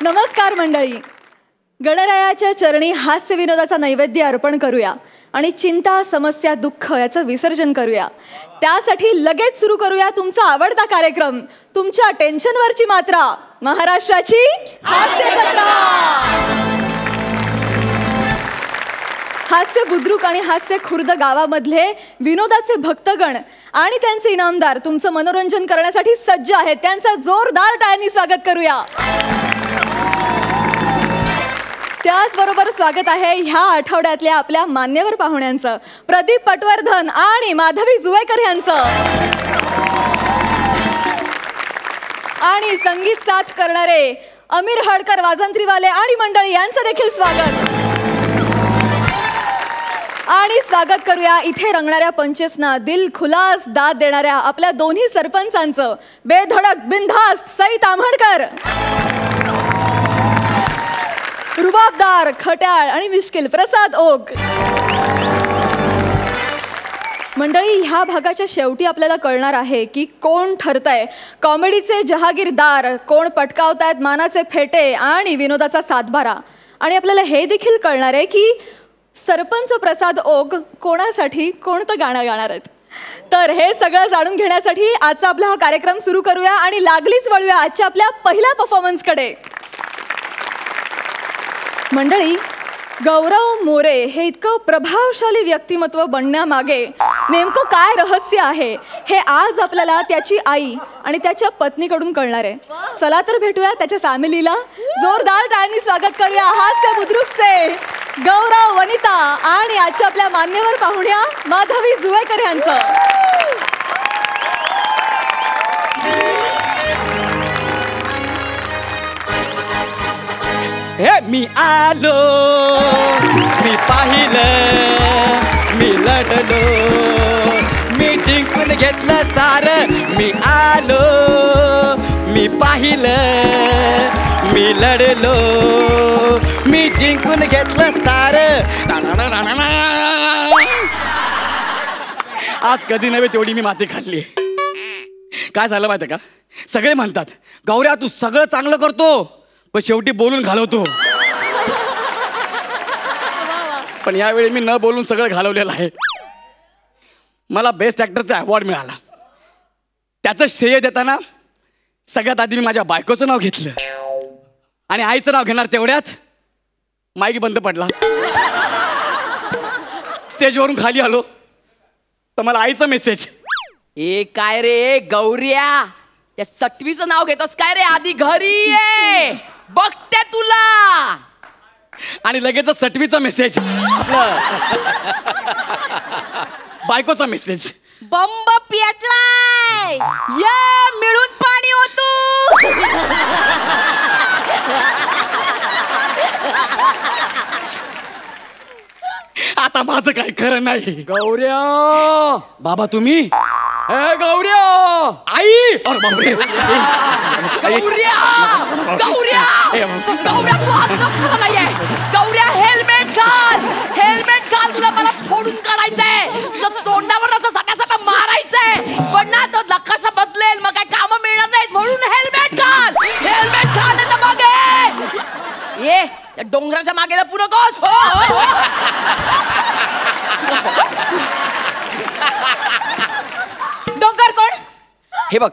नमस्कार मंडळी. गणरायाच्या चरणी हास्य विनोदाचा नैवेद्य अर्पण करूया आणि चिंता समस्या दुःख याचं विसर्जन करूया. त्यासाठी लगेच सुरू करूया तुमचा आवडता कार्यक्रम, तुमच्या टेन्शनवरची मात्रा, महाराष्ट्राची हास्य जत्रा. हास्य बुद्रुक आणि हास्य खुर्द गावामधले विनोदाचे भक्तगण आणि त्यांचे इनामदार तुमचं मनोरंजन करण्यासाठी सज्ज आहेत. त्यांचं जोरदार टाळ्यांनी स्वागत करूया. त्याचबरोबर स्वागत आहे ह्या आठवड्यातल्या आपल्या मान्यवर पाहुण्यांचं, प्रदीप पटवर्धन आणि माधवी जुवेकर यांचं. आणि संगीत साथ करणारे अमीर हडकर वाजंत्रीवाले आणि मंडळी यांचं देखील स्वागत. आणि स्वागत करूया इथे रंगणाऱ्या पंचेसना दिल खुलास दाद देणाऱ्या आपल्या दोन्ही सरपंचांचं, बेधडक बिनधास्त सई ताम्हणकर, रुबाबदार खट्याळ आणि मिश्किल प्रसाद ओक. मंडळी, ह्या भागाच्या शेवटी आपल्याला कळणार आहे की कोण ठरतंय कॉमेडीचे जहागीरदार, कोण पटकावतायत मानाचे फेटे आणि विनोदाचा सातबारा. आणि आपल्याला हे देखील कळणार आहे की सरपंच प्रसाद ओक कोणासाठी कोणतं गाणं गाणार आहेत. तर हे सगळं जाणून घेण्यासाठी आजचा आपला हा कार्यक्रम सुरू करूया आणि लागलीच वळूया आजच्या आपल्या पहिल्या परफॉर्मन्सकडे. मंडळी, गौरव मोरे हे इतकं प्रभावशाली व्यक्तिमत्व बनण्यामागे नेमकं काय रहस्य आहे हे आज आपल्याला त्याची आई आणि त्याच्या पत्नीकडून कळणार आहे. चला तर भेटूया त्याच्या फॅमिलीला. जोरदार टाळ्यांनी स्वागत करूया हास्य बुद्रुकचे गौरव, वनिता आणि आजच्या आपल्या मान्यवर पाहुण्या माधवी जुवेकर यांचं. हे मी आलो, मी पाहिलं, मी लढलो, मी जिंकून घेतलं सारं. मी आलो, मी पाहिलं, मी लढलो, मी जिंकून घेतलं सारं. आज कधी नव्हे तेवढी मी माती खाल्ली. काय झालं माहिती का, सगळे म्हणतात गौऱ्या तू सगळं चांगलं करतो पण शेवटी बोलून घालवतो. पण यावेळी मी न बोलून सगळं घालवलेलं आहे. मला बेस्ट ॲक्टरचा अवॉर्ड मिळाला. त्याचं श्रेय देताना सगळ्यात आधी मी माझ्या बायकोचं नाव घेतलं आणि आईचं नाव घेणार तेवढ्यात माईक बंद पडला. स्टेजवरून खाली आलो तर मला आईचा मेसेज, ए काय रे गौऱ्या, त्या सटवीचं नाव घेतोस काय रे, आधी घरी ये बघते तुला. आणि लगेच सटवीचा मेसेज, बायकोचा मेसेज, बंब पेटलाय, ये मिळून पाणी होतो. आता माझं काय खरं नाही. गौऱ्या, बाबा तुम्ही, ए गौऱ्या, आई, अरे बापरे. गौऱ्या, गौऱ्या, गौऱ्या तू हात नको नाहीये. गौऱ्या हेल्मेट घाल, हेल्मेट घाल, तुला मला फोडून काढायचंय, तुझं तोंडावर असं सटासटा मारायचंय. पण ना तो नकाशा बदलेल, मग काय काम मिळणार नाहीत, म्हणून हेल्मेट घाल, हेल्मेट घाल. नाही तर मागे ये, त्या डोंगराच्या मागे पुढं कोस. डोंगर कोण? हे बघ,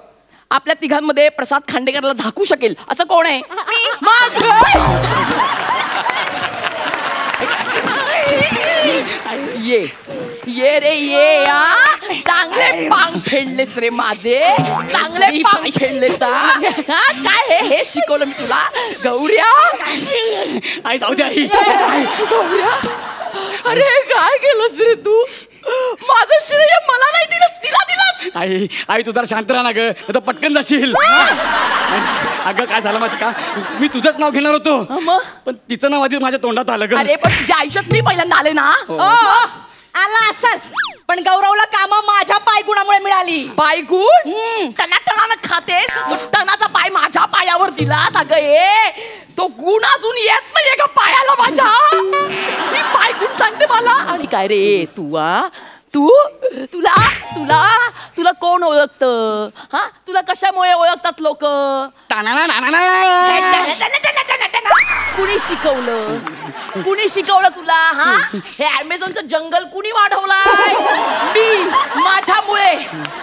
आपल्या तिघांमध्ये प्रसाद खांडेकरला झाकू शकेल असं कोण आहे? मग ये ये रे ये. चांगले पांग फेडलेस रे माझे, चांगले पांग फेडलेस. काय हे शिकवलं मी तुला गौऱ्या. आई जाऊ दे आई. गौऱ्या, अरे काय केलंस रे तू, माझं श्रेय मला नाही दिलंस, तिला दिलंस. आई आई तू जरा शांत राहा ना ग, तर पटकन जाशील. अगं काय झालं माहिती का, मी तुझंच नाव घेणार होतो पण तिचं नाव आधी माझ्या तोंडात आलं ग. अरे पण तुझ्या आयुष्यात मी पहिल्यांदा आले ना. आला असल, पण गौरवला काम माझ्या पायगुणामुळे मिळाली. पायगुण टनाटनानं खातेस, टनाचा पाय माझ्या पायावर दिलास. अगं ये, तो गुण अजून येत नाहीये का पायाला माझ्या. मी पायगुण सांगते मला. आणि काय रे तू, तू तुला तुला तुला कोण ओळखतं? हा, तुला कशामुळे ओळखतात लोक? शिकवलं? कुणी शिकवलं तुला? हा, हे अमेझॉनचं जंगल कुणी वाढवलंय? मी, माझ्यामुळे.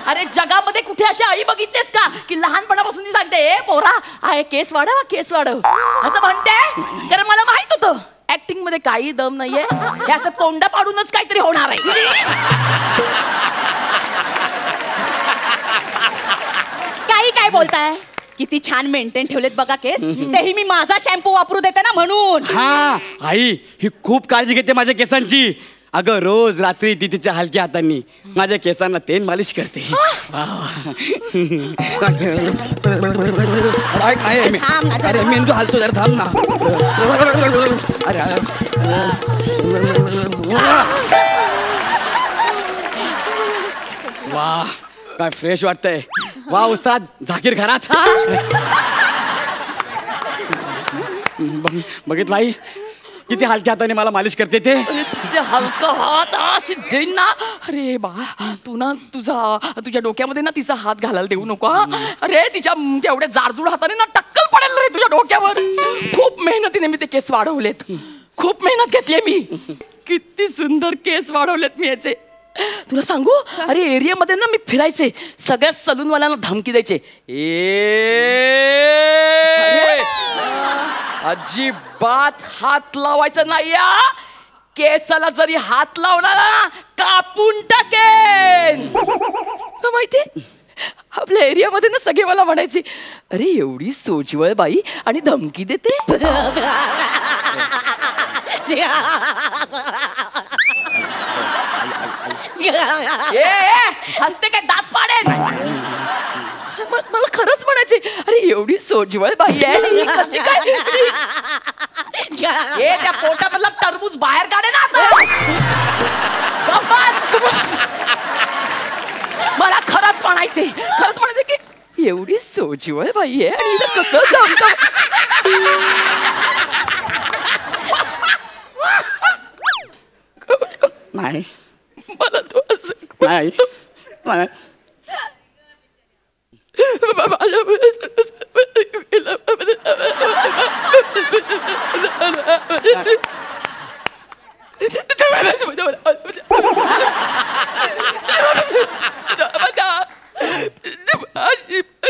अरे जगामध्ये कुठे अशी आई बघितलीस का की लहानपणापासून ती सांगते ए पोरा आहे केस वाढव, केस वाढव असं म्हणते? कारण मला माहित होतं ऍक्टिंग मध्ये काही दम नाहीये, हे असं तोंड पाडूनच काहीतरी होणार आहे. काही काय बोलताय? किती छान मेंटेन ठेवलेत बघा केस. तेही मी माझा शॅम्पू वापरू देते ना म्हणून. हा आई ही खूप काळजी घेते माझ्या केसांची. अगं रोज रात्री ती तिच्या हलक्या हातांनी माझ्या केसांना तेल मालिश करते. अरे मेंदू हालतो जरा थांब ना. अरे वा काय फ्रेश वाटतंय. वा उस्ताद झाकीर घरात. बघितलं आई किती हलक्या हाताने मला मालिश करते ते. तिचे हलकं हात अशी देईन ना. अरे बा तू ना तुझ्या डोक्यामध्ये ना तिचा हात घालायला देऊ नको. अरे तिच्या तेवढ्या जाडजूड हाताने ना टक्कल पडेल रे तुझ्या डोक्यावर. खूप मेहनतीने मी ते केस वाढवलेत. खूप मेहनत घेतली मी. किती सुंदर केस वाढवलेत मी याचे. तुला सांगू अरे एरियामध्ये ना मी फिरायचे सगळ्या सलूनवाल्यांना धमकी द्यायचे. अजिबात हात लावायचा नाही. केसाला जरी हात लावला ना कापून टाकेन. माहिती आपल्या एरियामध्ये ना सगळे मला म्हणायचे अरे एवढी सोजवळ बाई आणि धमकी देते. हसते काय दात पाडेन. मला खरंच म्हणायचे अरे एवढी सोजवळ बाई आहे कशी काय. त्या पोटामधला टरबूज बाहेर काढे ना. मला खरंच म्हणायचे की एवढी सोजवळ बाई आहे आणि कसं जमतं. नाही मला तो असं नाही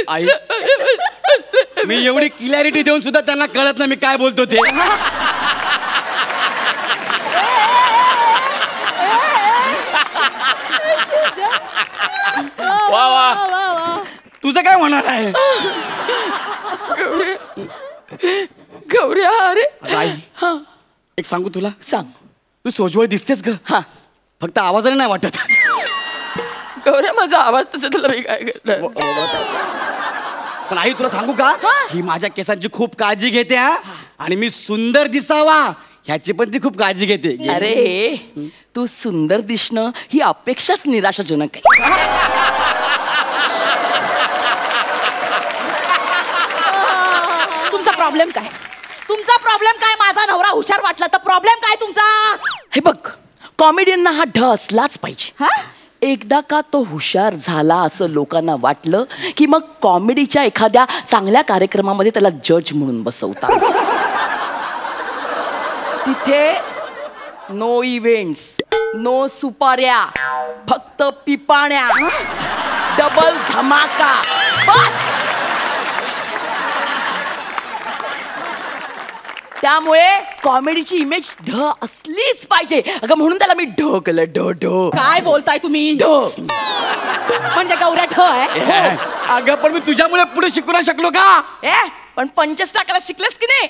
आई मी एवढी क्लॅरिटी देऊन सुद्धा त्यांना कळत नाही मी काय बोलतो ते. वा वा तुझं काय होणार आहे. गौऱ्या अरे आई एक सांगू तुला. सांग. तू सोजवळ दिसतेस ग. हा फक्त आवाजाने नाही वाटत. गौऱ्या माझा आवाज तसा तुला मी काय करणार. पण आई तुला सांगू का ही माझ्या केसांची खूप काळजी घेते. हा आणि मी सुंदर दिसावा ह्याची पण ती खूप काळजी घेते. अरे तू सुंदर दिसणं ही अपेक्षाच निराशाजनक आहे. तुमचा प्रॉब्लेम काय? तुमचा प्रॉब्लेम काय? माझा नवरा हुशार वाटला तर प्रॉब्लेम काय तुमचा? हे बघ कॉमेडियनना हा ढ असलाच पाहिजे. एकदा का तो हुशार झाला असं लोकांना वाटलं की मग कॉमेडीच्या एखाद्या चांगल्या कार्यक्रमामध्ये त्याला जज म्हणून बसवतात. तिथे नो इव्हेंट्स, नो सुपाऱ्या, फक्त पिपाण्या, डबल धमाका बस. त्यामुळे कॉमेडीची इमेज ढ असलीच पाहिजे. अगं म्हणून त्याला मी ढ केलं. ढ ढ काय बोलताय तुम्ही? ढ म्हणजे गौऱ्या ढ आहे. अगं पण मी तुझ्यामुळे पुढे शिकू नाही शकलो का. पण पंचच टाकायला शिकलेस की नाही.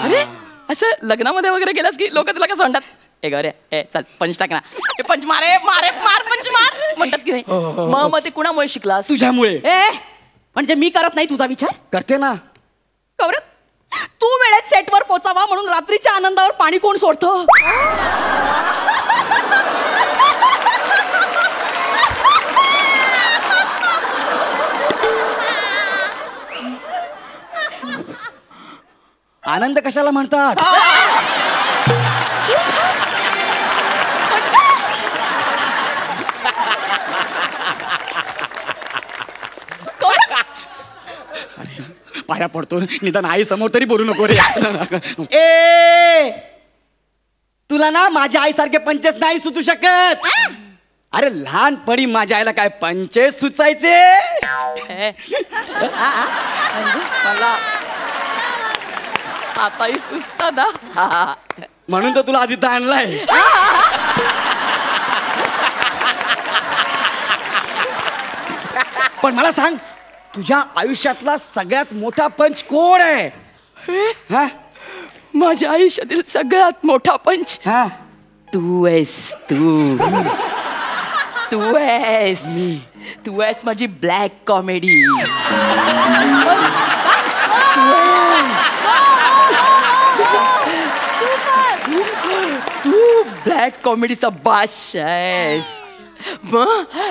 अरे असं लग्नामध्ये वगैरे गेलास की लोक तुला कसं म्हणतात ए गौऱ्या चल पंच टाक ना. पंच मारे मारे मार पंच मार म्हणतात की नाही. मग ते कुणामुळे शिकलास? तुझ्यामुळे. म्हणजे मी करत नाही तुझा विचार? करते ना. गौऱ्या तू वेळेत सेटवर पोचावा म्हणून रात्रीच्या आनंदावर पाणी कोण सोडतं? आनंद कशाला म्हणतात? पाया पडतो, निदान आई समोर तरी बोलू नको रे. ए तुला ना माझ्या आईसारखे पंचेस नाही सुचू शकत. अरे लहानपणी माझ्या आईला काय पंचे सुचायचे. मला आताही सुचतं ना. म्हणून तर तुला आधी आणलाय. पण मला सांग, तुझ्या आयुष्यातला सगळ्यात मोठा पंच कोण आहे? हा? माझ्या आयुष्यातील सगळ्यात मोठा पंच हा? तू आहेस. तू आहेस. तू आहेस माझी ब्लॅक कॉमेडी. तू ब्लॅक कॉमेडीचा बादशाह आहेस.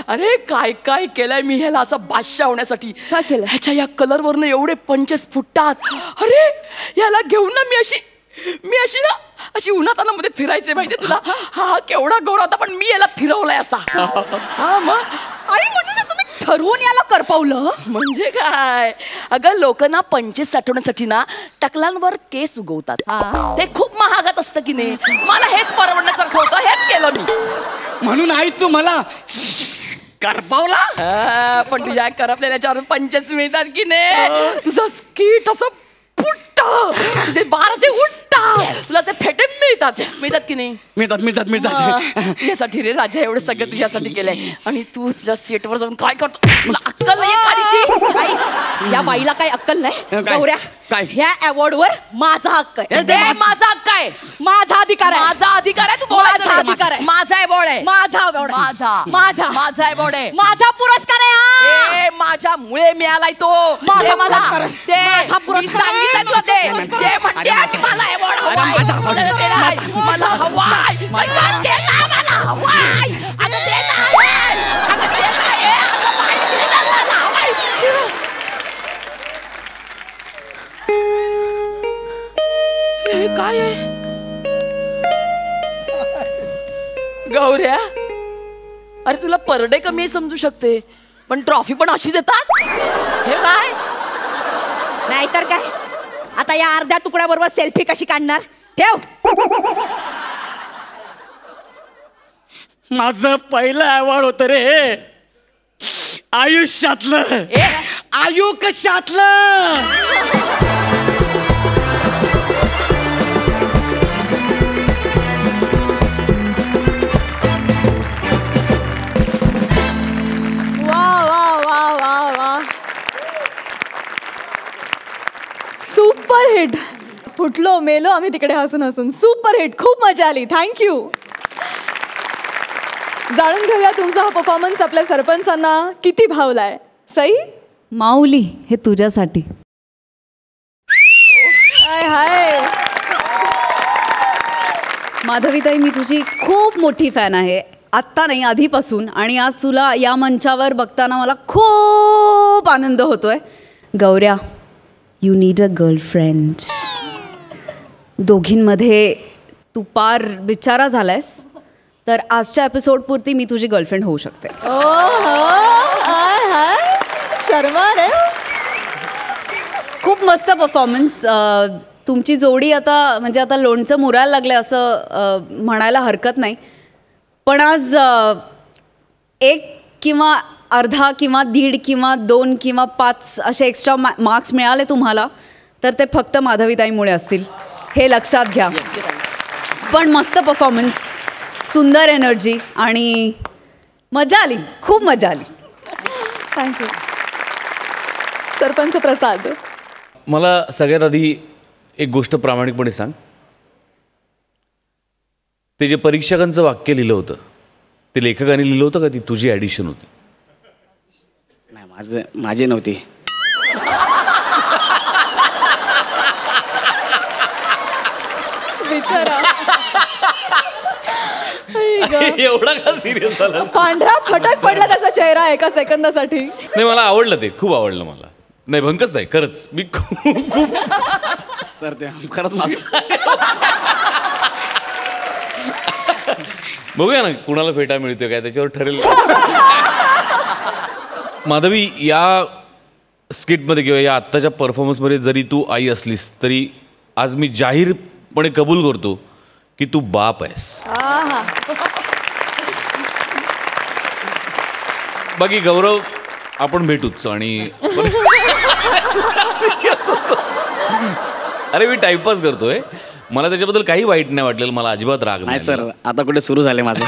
अरे काय काय केलंय मी ह्याला असं बादशाह होण्यासाठी. काय केलं? ह्याच्या या कलरवरनं एवढे पंचेस फुटतात. अरे याला घेऊन ना मी अशी उन्हातानामध्ये फिरायचे माहितीये तुला. हा केवढा गोरा होता, पण मी याला फिरवलाय असा. हा मग अरे म्हणजे तुम्ही ठरवून याला करपवलं. म्हणजे काय, अगं लोक ना पंचेस साठवण्यासाठी ना टकलांवर केस उगवतात. ते खूप महागात असतं की नाही. मला हेच परवडण्यासारखं होतं, हेच केलं मी. म्हणून आई तू मला करपावला. पण तुझ्या करपलेल्याच्यावर पंचेस मिळतात की नाही. तुझं स्कीट असं फुटत, तुझे बाराचे उठतात, तुला ते फेटे मिळतात की नाही. मिळतात. यासाठी रे राजा एवढं सगळं तुझ्यासाठी केलंय. आणि तू तुझ्या सेटवर जाऊन काय करतो. तुला अक्कल नाही काढीची. आई, या बाईला काही अक्कल नाही. काय? गौऱ्या, काय? ह्या अवॉर्ड वर माझा हक्क आहे. माझा हक्क आहे. माझा अधिकार आहे. माझा अधिकार आहे. तू बोलायचं माझा नाही. अधिकार आहे. माझा अवॉर्ड आहे. माझा अवॉर्ड आहे. माझा अवॉर्ड आहे. माझा पुरस्कार आहे हा. माझ्या मुळे मिळालाय तो. माझा ते मला पुरस्कार आहे. ते माझा पुरस्कार आहे. मी सांगितलं तुला ते. ते म्हणते आणि मला award हवाय. मला हवाय. अगं दे ना मला हवाय. अगं दे ना. अगं दे ना. अगं बाई, दे ना मला हवाय. हे काय आहे गौऱ्या? अरे तुला पर डे कमी समजू शकते, पण ट्रॉफी पण अशी देतात. हे काय? नाहीतर काय. आता या अर्ध्या तुकड्याबरोबर सेल्फी कशी काढणार? ठेव. माझं पहिलं अवॉर्ड होतं रे आयुष्यातलं. आयुष्यातलं. वा. Super hit. फुटलो मेलो आम्ही तिकडे हसून. Super hit. खूप मजा आली. थँक्यू. जाणून घेऊया तुमचा हा परफॉर्मन्स आपल्या सरपंचांना किती भावलाय. सई माऊली, हे तुझ्यासाठी. हाय. माधवीताई, मी तुझी खूप मोठी फॅन आहे. आत्ता नाही, आधीपासून. आणि आज तुला या मंचावर बघताना मला खूप आनंद होतोय. गौऱ्या, यू नीड अ गर्लफ्रेंड. दोघींमध्ये तू पार बिचारा झालायस, तर आजच्या एपिसोडपुरती मी तुझी गर्लफ्रेंड होऊ शकते. शर्मा रे. खूप मस्त परफॉर्मन्स. तुमची जोडी आता म्हणजे आता लोणचं मुरायला लागलं असं म्हणायला हरकत नाही. पण आज 1 किंवा अर्धा किंवा 1.5 किंवा 2 किंवा 5 असे एक्स्ट्रा मार्क्स मिळाले तुम्हाला, तर ते फक्त माधवीताईमुळे असतील, हे लक्षात घ्या. पण मस्त परफॉर्मन्स, सुंदर एनर्जी आणि मजा आली. खूप मजा आली. थँक्यू. सरपंच प्रसाद, मला सगळ्यात आधी एक गोष्ट प्रामाणिकपणे सांग. ते जे परीक्षकांचं वाक्य लिहिलं होतं, ते लेखकाने लिहिलं होतं का ती तुझी ॲडिशन होती? नाही, माझी नव्हती. बिचारा. एवढा का सिरियस झाला? पांढरा फटक पडला त्याचा चेहरा एका सेकंदासाठी. नाही, मला आवडलं, ते खूप आवडलं मला. नाही, भंकच नाही, खरंच मी खूप सर ते खरंच माझं. बघूया ना कुणाला फेटा मिळतोय काय, त्याच्यावर ठरेल. माधवी, या स्किटमध्ये किंवा या आत्ताच्या परफॉर्मन्समध्ये जरी तू आई असलीस तरी आज मी जाहीरपणे कबूल करतो की तू बाप आहेस. बाकी गौरव आपण भेटूच. आणि अरे मी टाइमपास करतोय, मला त्याच्याबद्दल काही वाईट नाही वाटलेलं, मला अजिबात राग नाही सर. आता कुठे सुरू झाले माझं.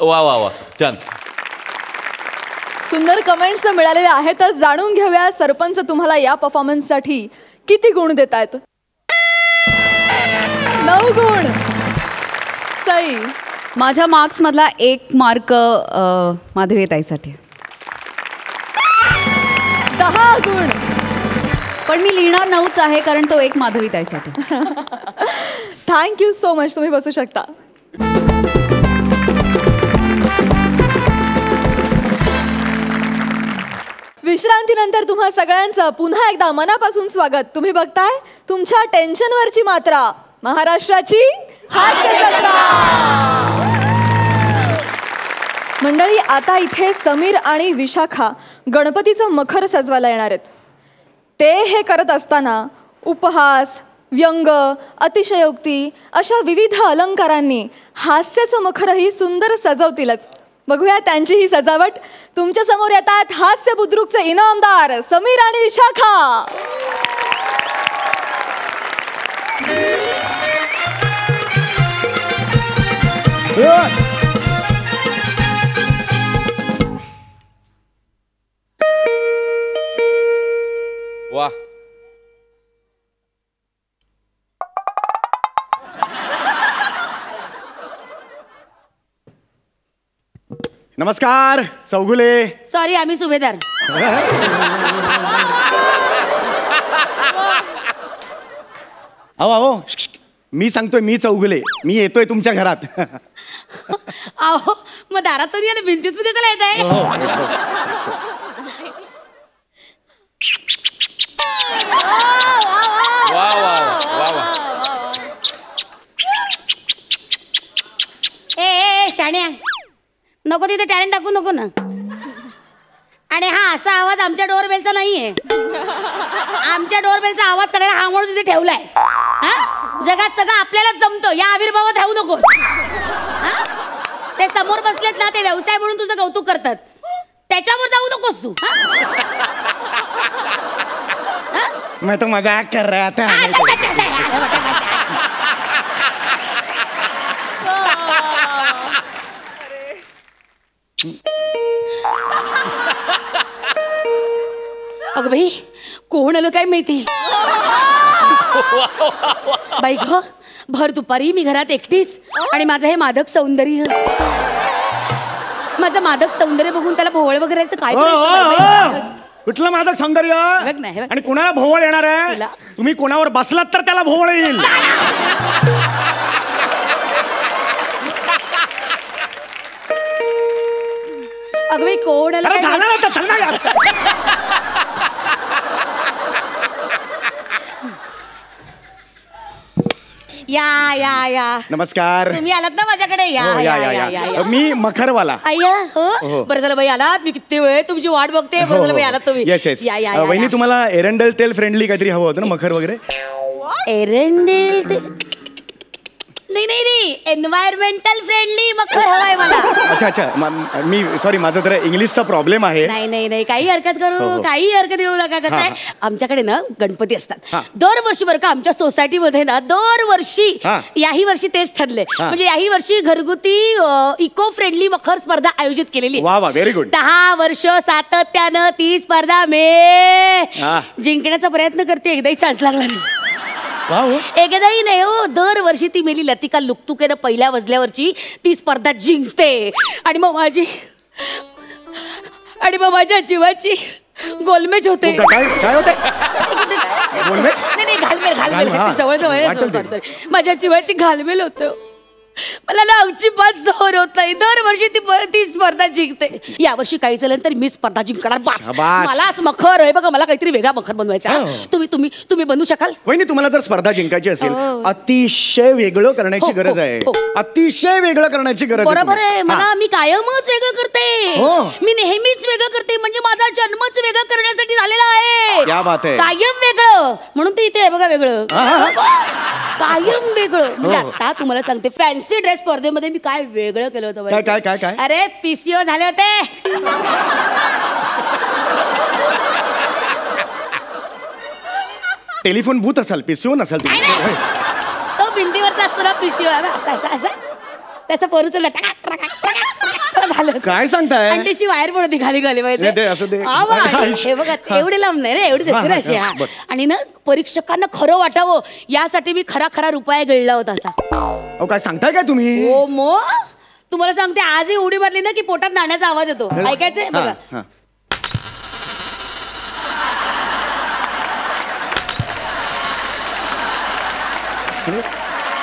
वा वा वा छान. सुंदर कमेंट्स मिळालेले आहेत. तर जाणून घेऊया सरपंच तुम्हाला या परफॉर्मन्ससाठी किती गुण देत आहेत. 9 गुण. सई. माझ्या मार्क्समधला 1 मार्क माधवीताईसाठी. 10 गुण. पण मी लिहिणार 9च आहे कारण तो 1 माधवीताईसाठी. Thank you so much. तुम्ही बसू शकता. विश्रांतीनंतर तुम्हा सगळ्यांचं पुन्हा एकदा मनापासून स्वागत. तुम्ही बघताय तुमच्या टेन्शनवरची मात्रा, महाराष्ट्राची हास्य जत्रा. मंडळी, आता इथे समीर आणि विशाखा गणपतीचं मखर सजवायला येणार आहेत. ते हे करत असताना उपहास, व्यंग, अतिशयोक्ती अशा विविध अलंकारांनी हास्याचं मखरही सुंदर सजवतीलच. बघूया त्यांची ही सजावट. तुमच्या समोर येतात हास्य बुद्रुकचे इनामदार समीर आणि विशाखा. वा. नमस्कार चौगुले. सॉरी, आम्ही सुभेदार. अहो मी सांगतोय मी चौगुले. मी येतोय तुमच्या घरात. अहो मग दारातून या भिंतीत कशाला येत आहे? वा वा वा वा. ए शाण्या, नको तिथे टॅलेंट टाकू नको ना. आणि हा असा आवाज आमच्या डोरबेलचा नाहीये. आमच्या डोरबेलचा आवाज करायला हा म्हणून तिथे ठेवलाय. जगात सगळं आपल्यालाच जमतं, या आविर्भावात राहू नकोस. ते समोर बसलेत ना, ते व्यवसाय म्हणून तुझं कौतुक करतात, त्याच्यावर जाऊ नकोस तू. मैं तो मजाक कर रहा था. अगं बाई, कोण आलं काय माहिती. बाई ग, भर दुपारी मी घरात एकटीच आणि माझं हे मादक सौंदर्य, माझं मादक सौंदर्य बघून त्याला भोवळ वगैरे काय कुठलं मादक सौंदर्य आणि कोणाला भोवळ येणार आहे. तुम्ही कोणावर बसलात तर त्याला भोवळ येईल. अगं बाई, कोण आलं या या या. नमस्कार. तुम्ही आलात ना माझ्याकडे. या. मी मखरवाला. अय्या हो, बरं झालं बाई आलात. मी किती वेळ तुमची वाट बघते. बरं झालं बाई आलात तुम्ही. येस. वहिनी, तुम्हाला एरंडेल तेल फ्रेंडली काहीतरी हवं होतं ना, मखर वगैरे. एरंडेल तेल नाही, एन्व्हायरमेंटल फ्रेंडली मखर हवाय मला. अच्छा. मी सॉरी, माझा जरा इंग्लिशचा प्रॉब्लेम आहे. नाही, काही हरकत करू, काही हरकत येऊ नका. कसं आहे, आमच्याकडे ना गणपती असतात दरवर्षी. बरं का, आमच्या सोसायटीमध्ये ना दरवर्षी, याही वर्षी तेच ठरले. म्हणजे याही वर्षी घरगुती इको फ्रेंडली मखर स्पर्धा आयोजित केलेली. वा, व्हेरी गुड. 10 वर्ष सातत्यानं ती स्पर्धा मी जिंकण्याचा प्रयत्न करते. एकदाही चान्स लागला नाही. एकदाही नाही हो. दरवर्षी ती मेली लतिका लुकतुकेनं पहिल्या मजल्यावरची ती स्पर्धा जिंकते. आणि मग माझ्या जीवाची गोलमेज होते. काय होते? नाही, घालमेल. जवळ माझ्या जीवाची घालमेल होतं. मला ना अजिबात सहन होत नाही. दरवर्षी ती स्पर्धा जिंकते. यावर्षी काही झालं तर मी स्पर्धा जिंकणार. शाबास. मलाच मखर आहे बघा. मला काहीतरी वेगळा मखर बनवायचा. तुम्ही बनवू शकाल? वहिनी तुम्हाला जर स्पर्धा जिंकायची असेल अतिशय वेगळं करण्याची गरज आहे. अतिशय वेगळं करण्याची गरज आहे. बरोबर आहे. मला मी कायमच वेगळं करते. मी नेहमीच वेगळं करते. म्हणजे माझा जन्मच वेगळं करण्यासाठी झालेला आहे. क्या बात आहे. कायम वेगळं म्हणून ते इथे आहे बघा वेगळं. कायम वेगळं. म्हणजे आता तुम्हाला सांगते फॅन्सी ड्रेस स्पर्धेमध्ये मी काय वेगळं केलं होतं. काय काय काय काय? अरे पीसीओ झाले होते. टेलिफोन बूथ असाल पीसीओ नसाल. तो भिंतीवरचा असतो ना पीसीओ. त्याचा पोरूच झालं. काय सांगताय? आणि त्याची वायर पण होती खाली खाली माहिती. हे बघा एवढे लांब नाही ना. एवढीच असते ना अशी. आणि ना परीक्षकांना खरं वाटावं यासाठी मी खरा रुपया गिळला होता असा. काय सांगताय काय तुम्ही? हो मग तुम्हाला सांगते आजही उडी मारली ना की पोटात नाण्याचा आवाज येतो. ऐकायचंय बघा.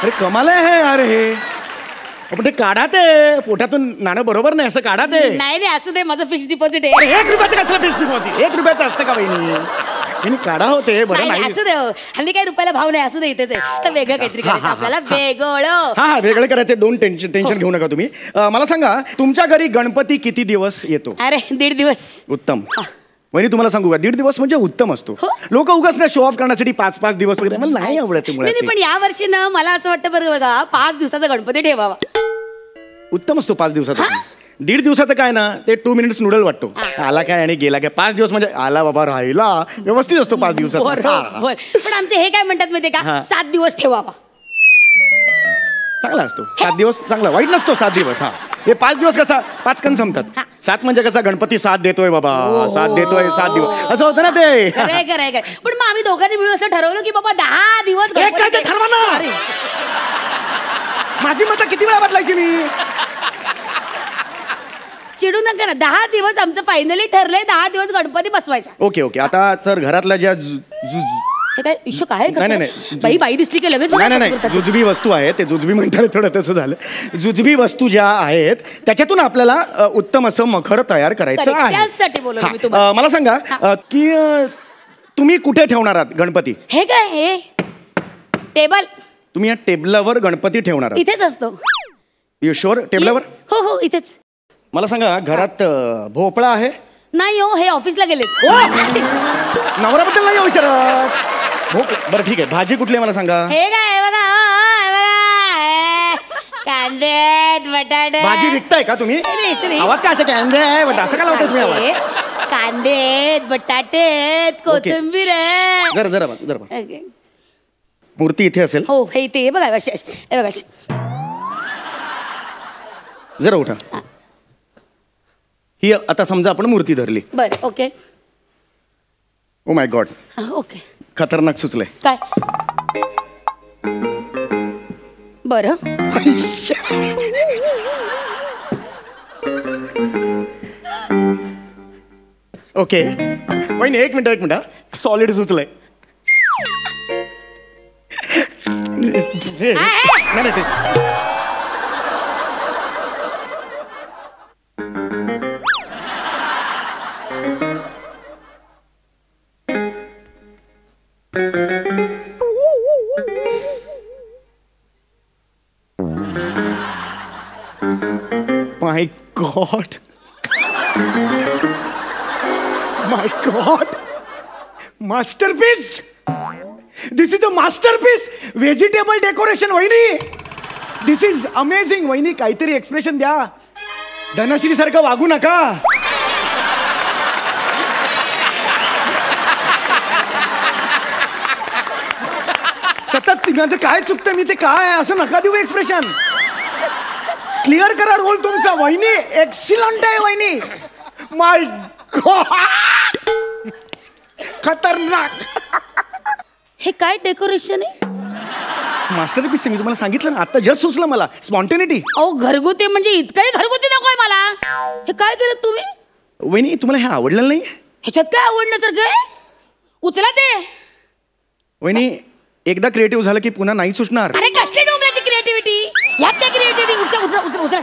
अरे कमाल आहे यार हे. पण ते काढा ते पोटातून नाणं बरोबर नाही असं काढा ते. नाही असू दे माझं फिक्स डिपॉझिट आहे. 1 रुपयाचं कसलं फिक्स डिपॉझिट? 1 रुपयाचं असतं का बहिणी? काढा होते बरं नाही. असू दे हल्ली काही रुपयाला भाव नाही. असू दे इथेच आहे. तर वेगळं काहीतरी करायचं आपल्याला. वेगळं. हा वेगळं करायचं. डोंट टेन्शन घेऊ नका तुम्ही. मला सांगा तुमच्या घरी गणपती किती दिवस येतो? अरे 1.5 दिवस. उत्तम. वहिनी तुम्हाला सांगू का 1.5 दिवस म्हणजे उत्तम असतो. लोक उगाच ना शो ऑफ करण्यासाठी 5-5 दिवस वगैरे मला नाही आवडत. पण या वर्षी ना मला असं वाटतं बरं बघा 5 दिवसाचा गणपती ठेवावा. उत्तम असतो 5 दिवसाचा. 1.5 दिवसाचं काय ना ते 2 मिनिट्स नूडल वाटतो. आला काय आणि गेला काय. 5 दिवस म्हणजे आला बाबा राहिला व्यवस्थित असतो 5 दिवसाचा. पण आमचे हे काय म्हणतात माहितीये का 7 दिवस ठेवावा. चांगला असतो 7 दिवस. चांगला वाईट नसतो 7 दिवस. हे 5 दिवस कसा 5 कण संपतात. 7 म्हणजे कसा गणपती 7 देतोय बाबा. 7 देतोय 7 दिवस असं होतं ना ते. पण मग आम्ही दोघांनी मिळून असं ठरवलं की बाबा 10 दिवस ठरवा ना. माझी मतं किती वेळा बदलायची मी. चिडू नका ना. 10 दिवस आमचं फायनली ठरलंय. 10 दिवस गणपती बसवायचा. ओके आता तर घरातल्या ज्या काय इशू काय नाही बाई दिसली की लगेच नाही जुजबी वस्तू आहेत. ते जुजबी म्हणतात थोडं तसं झालं. जुजबी वस्तू ज्या आहेत त्याच्यातून आपल्याला उत्तम असं मखर तयार करायचं आहे. मला सांगा की तुम्ही कुठे ठेवणार आहात गणपती? हे काय हे टेबल. तुम्ही या टेबलावर गणपती ठेवणार आहात? इथेच असतो. You sure? टेबलावर? हो इथेच. मला सांगा घरात भोपळा आहे? नाही हो हे ऑफिसला गेले. नवऱ्याबद्दल नाही विचारत. बरं ठीक आहे. भाजी कुठली आहे मला सांगा? हे काय बघा कांदे बटाटे. भाजी विकताय का तुम्ही? आवाज काय असं कांदे असं काय लावताय तुम्ही आवाज? कांदे बटाटे कोथिंबीर आहे. जरा मूर्ती इथे असेल. हो हे इथे बघा. हे बघा जरा उठा. ही आता समजा आपण मूर्ती धरली. बरं okay. Oh my God. Okay खतरनाक सुचलंय. काय? बरं ओके वहिनी एक मिनिट सॉलिड सुचलंय. नाही ते My God. My God. Masterpiece. This is a masterpiece. Vegetable decoration वहिनी. This is amazing वहिनी. काहीतरी एक्सप्रेशन द्या. धनश्री सारखं वागू नका. सतत माझं काय चुकतं मी ते काय असं नका देऊ एक्सप्रेशन. क्लिअर करा रोल तुमचा. वहिनी एक्सिलंट आहे वहिनी. माय गॉड खतरनाक. हे काय डेकोरेशन आहे? मास्टरपीस आहे. मी तुम्हाला सांगितलं ना आता जस्ट सुचलं मला. स्पॉन्टेनिटी. अहो घरगुती म्हणजे इतकंही घरगुती नकोय मला. हे काय केलं तुम्ही? वहिनी तुम्हाला हे आवडलं नाही? ह्याच्यात काय आवडण्यासारखं आहे? उचला ते. वहिनी एकदा क्रिएटिव्ह झालं की पुन्हा नाही सुचणार. अरे कसली डोंबराची क्रिएटिव्हिटी. ह्यात काय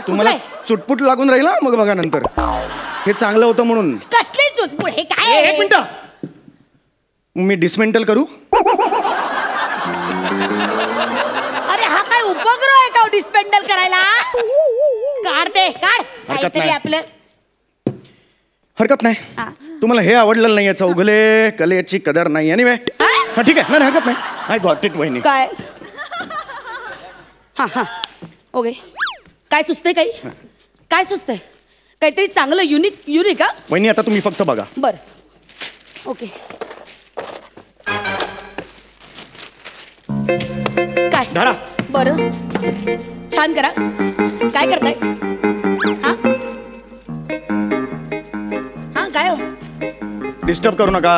तुम्हाला चुटपुट लागून राहील मग बघा नंतर. हे चांगलं होतं म्हणून. कसली चुटपुट हे काय? एक मिनिट मी डिसमेंटल करू. अरे हा काय उपग्रह आहे का डिस्पेंडल करायला? काढते काढ काहीतरी आपलं. हरकत नाही. तुम्हाला हे आवडलेलं नाही, चौगले कलेची कदर नाही. एनिवे हा ठीक आहे, नाही हरकत नाही. आय गॉट इट वहिनी. काय? हा ओके. काय सुचतंय? काही काय सुचतंय? काहीतरी चांगलं युनिक का वहिनी? आता तुम्ही फक्त बघा. बरं ओके. काय धरा. बरं छान करा. काय करताय? हा काय हो? डिस्टर्ब करू नका.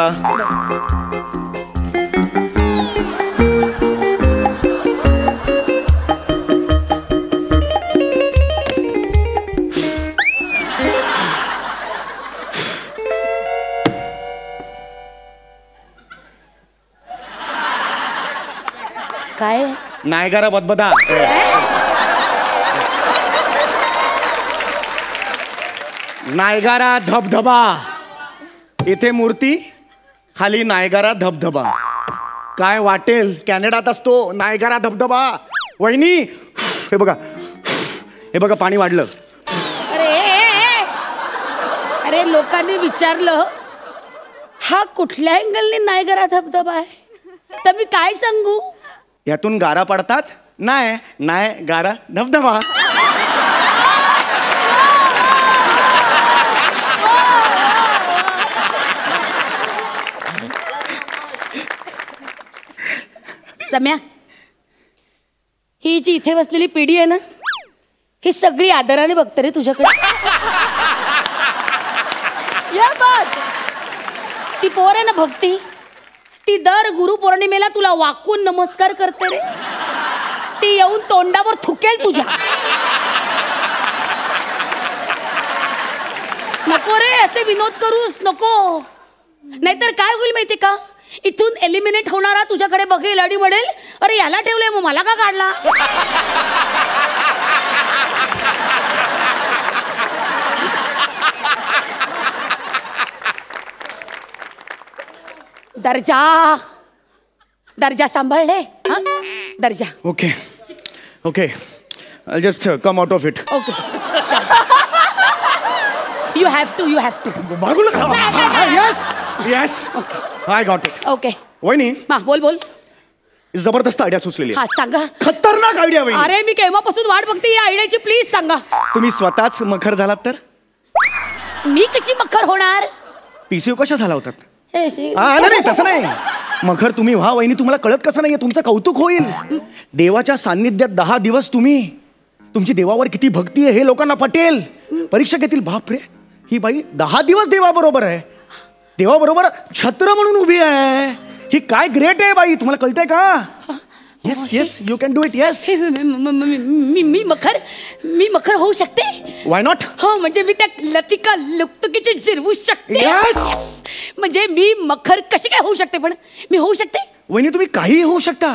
काय? नायगारा बदबदा. नायगारा धबधबा. इथे मूर्ती, खाली नायगारा धबधबा. काय वाटेल कॅनडात असतो नायगारा धबधबा. वहिनी हे बघा पाणी वाढलं. अरे लोकांनी विचारलं हा कुठल्या अँगलने नायगारा धबधबा आहे, तर मी काय सांगू? यातून गारा पडतात. नाय गारा धबधबा. सम्या, ही जी इथे बसलेली पिढी आहे ना, ही सगळी आदराने बघते रे तुझ्याकडे. या बात. ती पोर आहे ना भक्ती, ती दर गुरुपौर्णिमेला तुला वाकून नमस्कार करते रे. ती येऊन तोंडावर थुकेल तुझ्या. नको रे असे विनोद करूस, नको. नाहीतर काय होईल माहिती का, इथून एलिमिनेट होणारा तुझ्याकडे बघेल आणि म्हणेल अरे याला ठेवलंय मग मला का काढला. दर्जा सांभाळले. दर्जा. Okay I'll just come out of it. Okay. You have to. Yes. I got it. Okay. वहिनी बोल. जबरदस्त आयडिया सुचलेली आहे. सांगा. खतरनाक आयडिया वहिनी. अरे मी केव्हापासून वाट बघते या आयडियाची. प्लीज सांगा. तुम्ही स्वतःच मखर झालात तर? मी कशी मखर होणार? PCO कशा झाला होतात? नाही तसं नाही. मखर तुम्ही व्हा वहिनी. तुम्हाला कळत कसं नाहीये? तुमचं कौतुक होईल. देवाच्या सान्निध्यात 10 दिवस तुमची देवावर किती भक्ती आहे हे लोकांना पटेल. परीक्षा घेतील. बापरे, ही बाई 10 दिवस देवाबरोबर आहे, देवाबरोबर छत्र म्हणून उभी आहे. ही काय ग्रेट आहे बाई. तुम्हाला कळतंय का? Yes you can do it. Yes. मी मखर होऊ शकते. Why not? हो म्हणजे मी त्या लतिका लुकतुकीची जिरवू शकते. Yes. म्हणजे मी मखर कशी काय होऊ शकते? पण मी होऊ शकते. वहिनी तुम्ही काही होऊ शकता.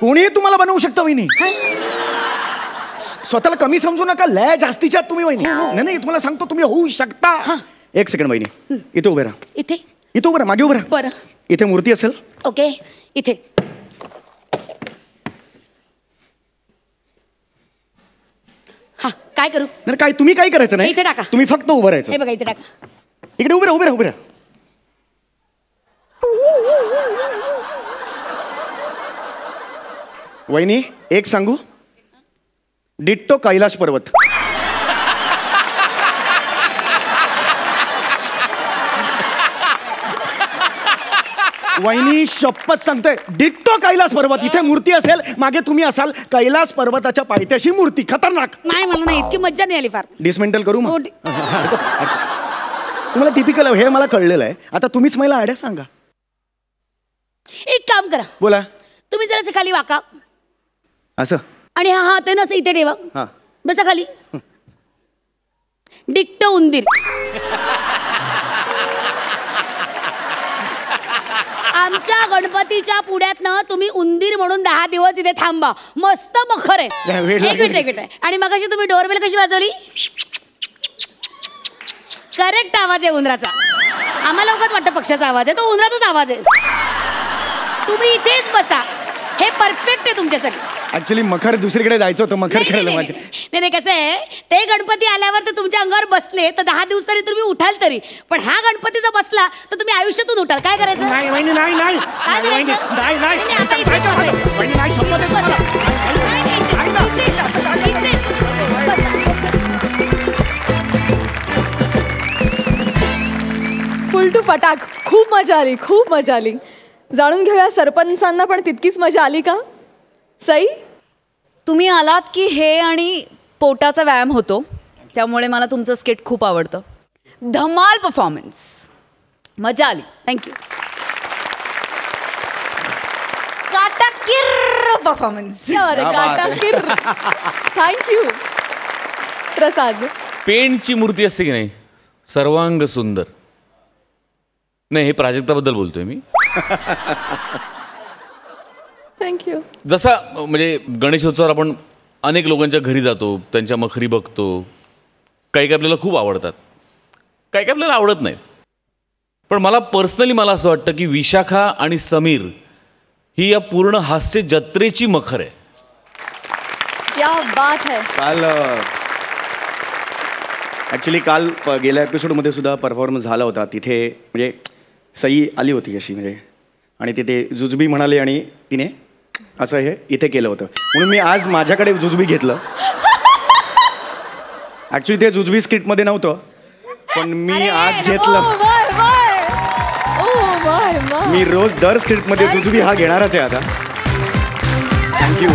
कोणीही तुम्हाला बनवू शकता वहिनी. स्वतःला कमी समजू नका. लय जास्तीच्या तुम्ही वहिनी. नाही तुम्हाला सांगतो तुम्ही होऊ शकता. 1 सेकंड वहिनी. इथे उभे राहा. इथे उभे राहा. मागे उभे राहा. बरं. इथे मूर्ती असेल. ओके. इथे काय करू? नाही काय तुम्ही काही करायचं नाही. इथे टाका. तुम्ही फक्त उभं राहायचं. हे बघा इथे टाका. इकडे उभे राहा. वहिनी एक सांगू, डिट्टो कैलाश पर्वत. वहिनी शपथ सांगतोय, डिट्टो कैलास पर्वत. इथे मूर्ती असेल, मागे तुम्ही असाल. कैलास पर्वताच्या पायथ्याशी मूर्ती. खतरनाक. नाही मला नाही इतकी मज्जा नाही आली फार. डिसमेंटल करू मग? तुम्हाला टिपिकल हे मला कळलेलं आहे. आता तुम्हीच मला आयडिया सांगा. एक काम करा. बोला. तुम्ही जरा खाली वाका. असं? आणि हा हात आहे ना असं इथे ठेवा. बसा खाली. डिट्टो उंदीर. आमच्या गणपतीच्या पुढ्यातनं तुम्ही उंदीर म्हणून 10 दिवस इथे थांबा. मस्त मखर आहे. एक मिनिट. आणि मगाशी तुम्ही डोरबेल कशी वाजवली? करेक्ट आवाज आहे उंदराचा. आम्हाला उगाच वाटतं पक्षाचा आवाज आहे, तो उंदराचाच आवाज आहे. तुम्ही इथेच बसा, हे परफेक्ट आहे तुमच्यासाठी. ऍक्च्युली मखर दुसरीकडे जायचं होतं, मखर खेळलं माझे. नाही कसं आहे, ते गणपती आल्यावर तर तुमच्या अंगावर बसले तर 10 दिवसांनी तुम्ही उठाल तरी, पण हा गणपती जर बसला तर तुम्ही आयुष्यातून उठाल. काय करायचं? नाही वहिनी, नाही नाही काय वहिनी, करायचं? नाही नाही नाही, आता इथे वहिनी, नाही शपथ आहे तुम्हाला. फुल टू फटाक. खूप मजा आली, खूप मजा आली. जाणून घेऊया सरपंचांना पण तितकीच मजा आली का? सई, तुम्ही आलात की हे आणि पोटाचा व्यायाम होतो, त्यामुळे मला तुमचं स्किट खूप आवडतं. धमाल परफॉर्मन्स, मजा आली. थँक्यू. काटाकीर परफॉर्मन्स. थँक्यू. प्रसाद, पेंटची मूर्ती असते की नाही, सर्वांग सुंदर. नाही, हे प्राजक्ताबद्दल बोलतोय मी. थँक्यू. जसा म्हणजे गणेशोत्सवावर आपण अनेक लोकांच्या घरी जातो, त्यांच्या मखरी बघतो. काही काही आपल्याला खूप आवडतात, काही काही आपल्याला आवडत नाहीत. पण मला पर्सनली असं वाटतं की विशाखा आणि समीर ही या पूर्ण हास्य जत्रेची मखर आहे. क्या बात है. काल ॲक्च्युली गेल्या एपिसोडमध्ये सुद्धा परफॉर्मन्स झाला होता. तिथे म्हणजे सई आली होती अशी म्हणजे, आणि तिथे जुजबी म्हणाले आणि तिने असं हे इथे केलं होतं, म्हणून मी आज माझ्याकडे जुजबी घेतलं. ॲक्च्युली ते जुजबी स्क्रिप्टमध्ये नव्हतं, पण मी आज घेतलं. मी रोज दर स्क्रिप्टमध्ये जुजबी हा घेणारच आहे आता. थँक्यू.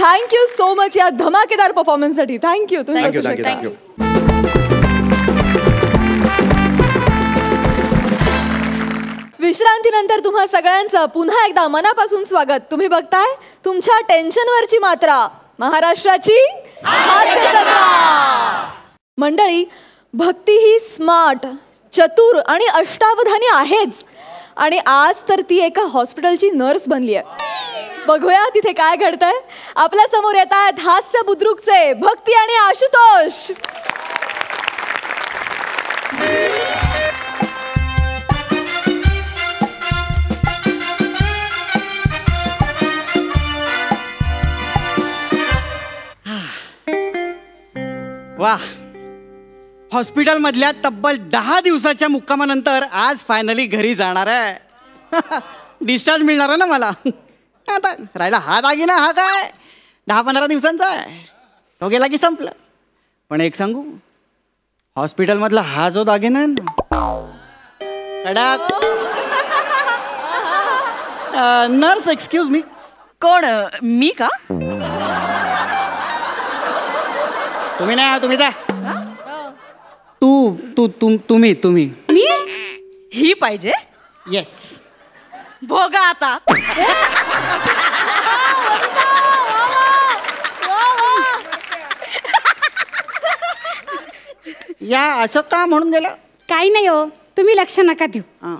थँक्यू सो मच या धमाकेदार परफॉर्मन्ससाठी. थँक्यू. Thank you thank you thank you. विश्रांतीनंतर तुम्हा सगळ्यांचं पुन्हा एकदा मनापासून स्वागत. तुम्ही बघताय तुमच्या टेन्शनवरची मात्रा, महाराष्ट्राची हास्य जत्रा. मंडळी, भक्ती ही स्मार्ट, चतुर आणि अष्टावधानी आहेच, आणि आज तर ती एका हॉस्पिटलची नर्स बनली आहे. बघूया तिथे काय घडतंय. आपल्या समोर येत आहेत हास्य बुद्रुकचे भक्ती आणि आशुतोष. वा, हॉस्पिटलमधल्या तब्बल 10 दिवसाच्या मुक्कामानंतर आज फायनली घरी जाणार आहे. डिस्चार्ज मिळणार आहे ना मला. आता राहिला हा दागिना, हा काय 10-15 दिवसांचा आहे, तो गेला की संपलं. पण एक सांगू, हॉस्पिटलमधला हा जो दागिना आहे ना, कडक. Nurse, excuse me. कोण? मी का? तुम्ही नाही, तुम्ही द्या. तुम्ही मी? ही पाहिजे? येस. भोगा आता. या असं का म्हणून गेलं? काही नाही हो, तुम्ही लक्ष नका देऊ.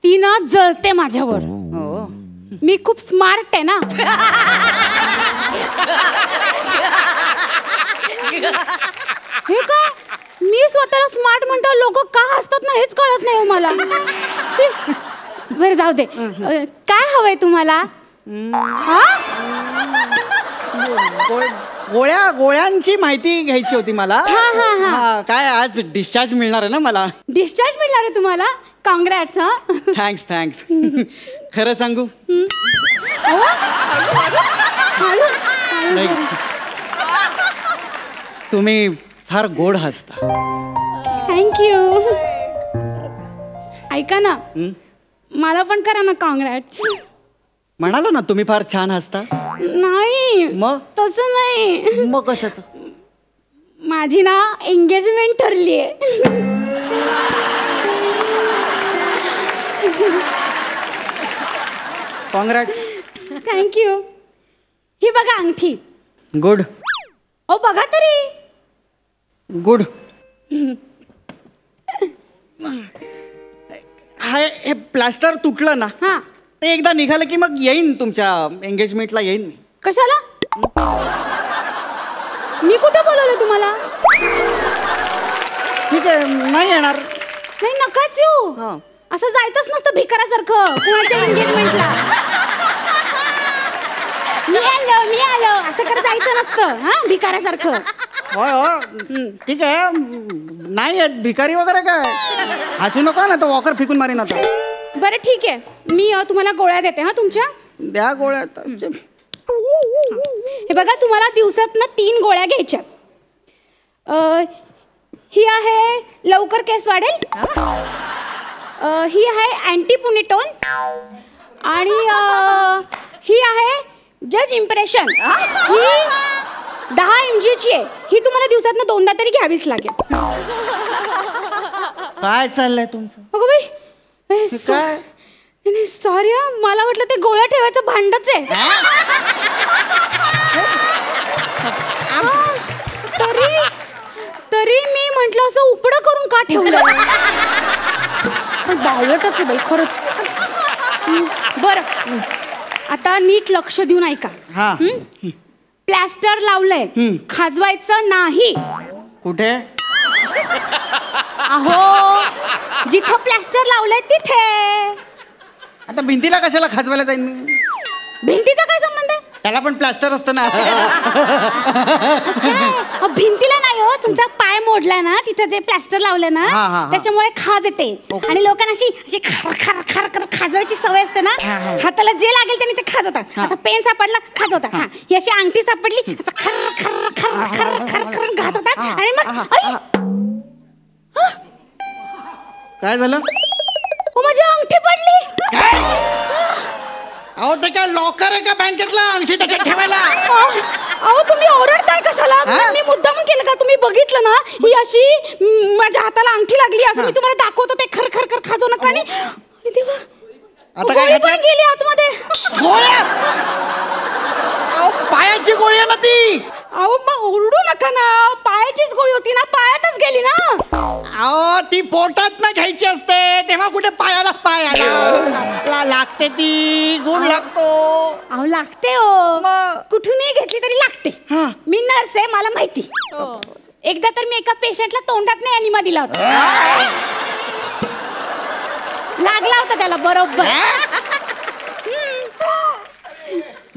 ती ना जळते माझ्यावर. मी खूप स्मार्ट आहे ना. हे का, मी स्वतःला स्मार्ट म्हणतो, लोक का हसतात ना हेच कळत नाही हो मला. बरं जाऊ दे. काय हवंय तुम्हाला? गोळ्यांची माहिती घ्यायची होती मला. काय आज डिस्चार्ज मिळणार आहे ना मला? डिस्चार्ज मिळणार आहे तुम्हाला? कॉंग्रॅट्स. थँक्स. खरं सांगू, तुम्ही फार गोड हसता. थँक्यू. ऐका ना, मला पण करा ना कॉंग्रॅट्स. म्हणालो ना तुम्ही फार छान हसता. नाही, मग तसं नाही. मग कशाचं? माझी ना एंगेजमेंट ठरली आहे. कॉंग्रॅट्स. थँक्यू. ही बघा अंगठी. गुड. ओ बघा तरी. गुड. हे प्लास्टर तुटलं ना, हा, ते एकदा निघालं की मग येईन तुमच्या एंगेजमेंटला येईन मी. कशाला? मी कुठं बोलवलं तुम्हाला? ठीक आहे, नाही येणार. नाही नकाच येऊ. हा. असं जायचंच नसतं भिकारासारखं कुणाच्या एंगेजमेंटला. मी आलो असं करत जायचं नसतं. हा, भिकारासारखं. होय हो, ठीक आहे. नाही येत भिकारी वगैरे काय. हसू नको ना, तो वॉकर फेकून मारीन आता. बरं ठीक आहे, मी तुम्हाला गोळ्या देते. हा, तुमच्या द्या गोळ्या. हे बघा, तुम्हाला दिवसातनं 3 गोळ्या घ्यायच्या. ही आहे लवकर केस वाढेल. ही आहे अँटी पुनिटोन. आणि ही आहे जज इम्प्रेशन. ही 10 mg ची आहे. ही तुम्हाला दिवसातनं 2दा तरी घ्यावीच लागेल. काय चाललंय तुमचं? अगं बाई, काय? नाही सॉरी, मला वाटलं ते गोळ्या ठेवायचं भांडच आहे. तरी मी म्हंटल असं उपडं करून का ठेवलं. बावळटच आहे बाई खरंच. बरं, आता नीट लक्ष देऊन ऐका. हा. प्लॅस्टर लावलंय, खाजवायचं नाही. कुठे? अहो, जिथं प्लॅस्टर लावलंय तिथे. आता भिंतीला कशाला खाजवायला जाईन मी? भिंतीचा काय संबंध आहे? त्याला पण प्लास्टर असतं ना. भिंतीला नाही हो, तुमचा पाय मोडलाय ना, तिथे जे प्लॅस्टर लावलंय ना, त्याच्यामुळे खाज येते. आणि लोकांना अशी खर खर खर खाजवायची सवय असते ना. हाताला जे लागेल त्यांनी ते खाजवतात. आता पेन सापडला खाजवतात. ही अशी अंगठी सापडली खर खर खर खर खर खर खाजवतात. आणि मग काय झालं? माझी अंगठी पडली. अहो, ते काय लॉकर आहे का बँकेतला अंगठी त्याच्यात ठेवायला? अहो, तुम्ही ओरडताय कशाला? मी मुद्दाम केलं का? तुम्ही बघितलं ना, ही अशी माझ्या हाताला अंगठी लागली. असं मी तुम्हाला दाखवतो. ते खर खर खर खाजवू नका. आणि आता काय पण गेली आतमध्ये. गोळ्या? अहो, पायाची गोळी आहे ना ती. अहो, मग ओरडू नका ना. पायाचीच गोळी होती ना, पायातच गेली ना. अहो, ती पोटात ना घ्यायची असते, तेव्हा कुठे पायाला लागते ती. गुण लागतो. अहो, लागते हो. कुठूनही घेतली तरी लागते. मी नर्स आहे, मला माहिती. एकदा तर मी एका पेशंटला तोंडात नाही अनिमा दिला होता. लागला होता त्याला बरोबर.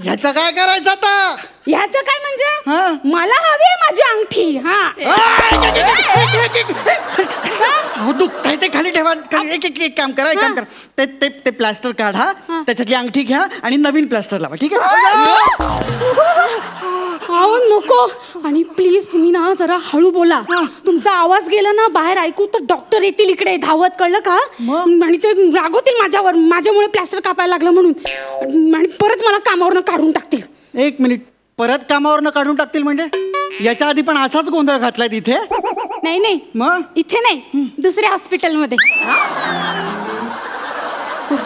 ह्याचं काय करायचं आता? ह्याचं काय म्हणजे? मला हवी आहे माझी अंगठी. हा, दुखतंय ते खाली ठेवा. एक काम करा. ते प्लास्टर काढा, त्याच्यातली अंगठी घ्या आणि नवीन प्लास्टर लावा. ठीक आहे? अहो नको. आणि प्लीज तुम्ही ना जरा हळू बोला. तुमचा आवाज गेला ना बाहेर ऐकू तर डॉक्टर येतील इकडे धावत, कळलं का? आणि ते रागवतील माझ्यावर, माझ्यामुळे प्लास्टर कापायला लागलं म्हणून. आणि परत मला कामावरनं काढून टाकतील. 1 मिनिट. परत कामावरनं काढून टाकतील म्हणजे? याच्या आधी पण असाच गोंधळ घातलाय तिथे? नाही. मग इथे नाही, दुसऱ्या हॉस्पिटलमध्ये.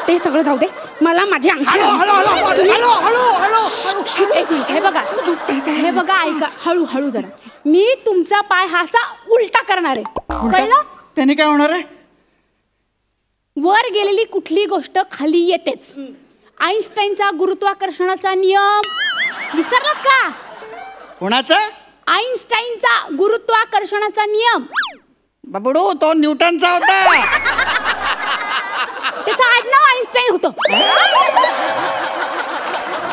ते सगळं जाऊ दे, मला माझी अंगठी. हे बघा ऐका, हळूहळू जरा. मी तुमचा पाय हा असा उलटा करणार आहे, कळलं? त्याने काय होणार आहे? वर गेलेली कुठली गोष्ट खाली येतेच. आईन्स्टाईनचा गुरुत्वाकर्षणाचा नियम विसरलात का? कोणाचा? आईन्स्टाईनचा गुरुत्वाकर्षणाचा नियम. बाबडो, तो न्यूटनचा होता. त्याचं आडनाव आईन्स्टाईन होतं.